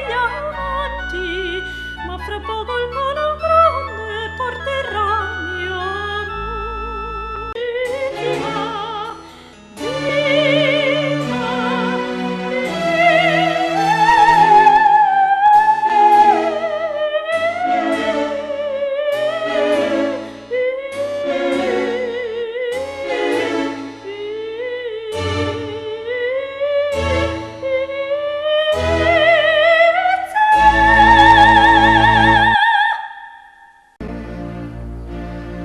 degli amanti, ma fra poco il coro grande porterà mio amore.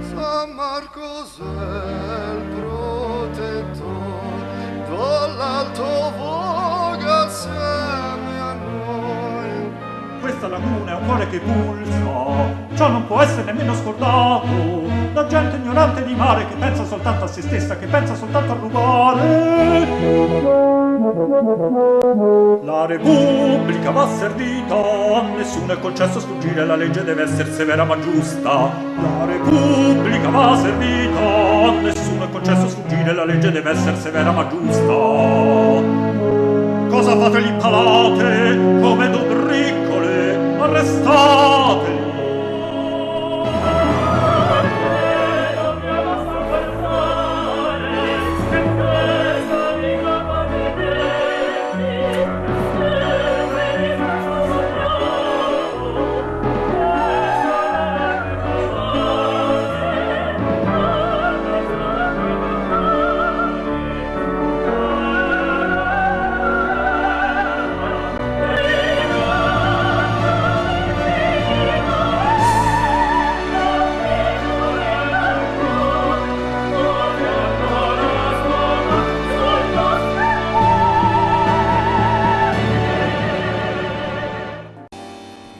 San Marcos è il protettor, dall'alto voga assieme a noi. Questa laguna è un cuore che pulsa, ciò non può essere nemmeno scordato. La gente ignorante di mare che pensa soltanto a se stessa, che pensa soltanto a rubare. La Repubblica va servita, a nessuno è concesso sfuggire, la legge deve essere severa ma giusta. La Repubblica va servita, a nessuno è concesso sfuggire, la legge deve essere severa ma giusta. Cosa fate lì palate, come dubriccole, arrestateli!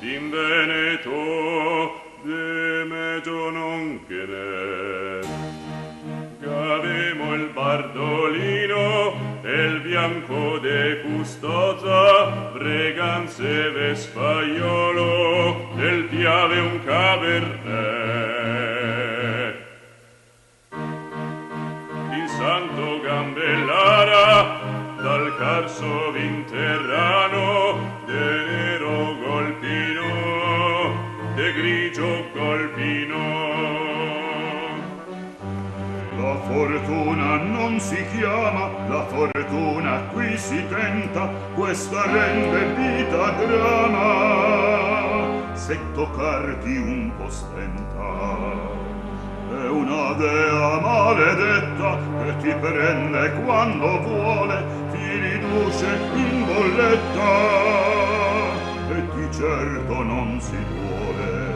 In Veneto de meglio non che ne avemo il bardolino e il bianco de custoza, breganze vespaiolo, del piave un cabernet. In Santo Gambellara dal Carso Vinterrano, de nero golpino, de grigio colpino. La fortuna non si chiama, la fortuna qui si tenta, questa rende vita drama, se toccarti un po' stenta. È una dea maledetta che ti prende quando vuole, ti riduce in bolletta e di certo non si duole.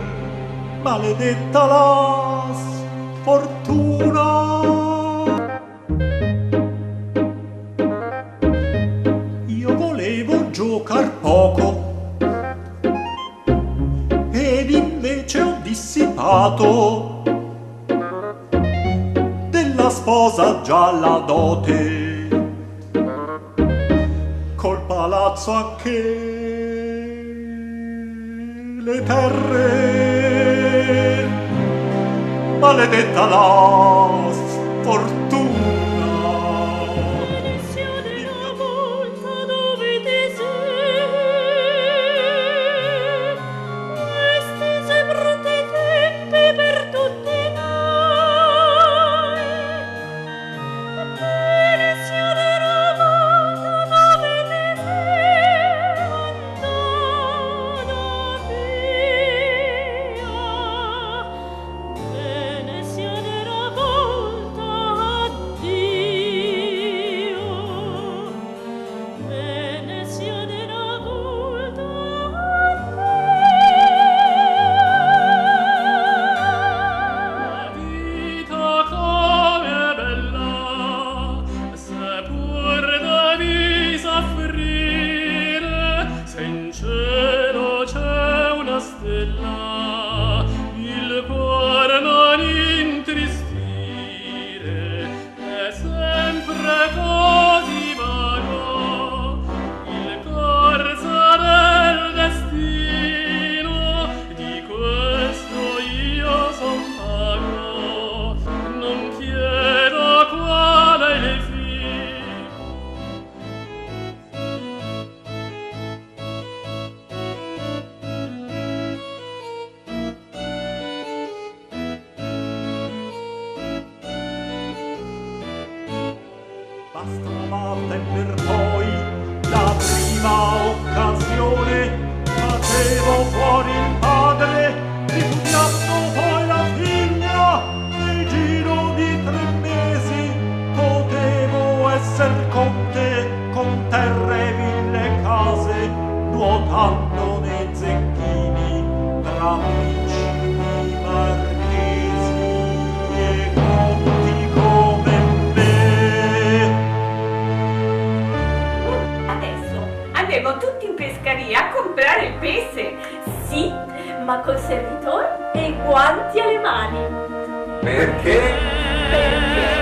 Maledetta la fortuna! Io volevo giocar poco ed invece ho dissipato della sposa già la dote, col palazzo anche le terre. Maledetta la fortuna! Benedizione la volta dove ti sei, questi brutti tempi per tutti noi. Benedizione la volta dove ti sei andata via. Benedizione la volta Stravata per poi la prima occasione facevo fuori il padre, ripudiando poi la figlia. Nel giro di 3 mesi potevo esser conte con terre, ville, case, nuotando nei zecchini tra principi, marchesi e conti come me. Adesso andremo tutti in pescaria a comprare il pesce. Sì, ma col servitore e i guanti alle mani. Perché? Perché?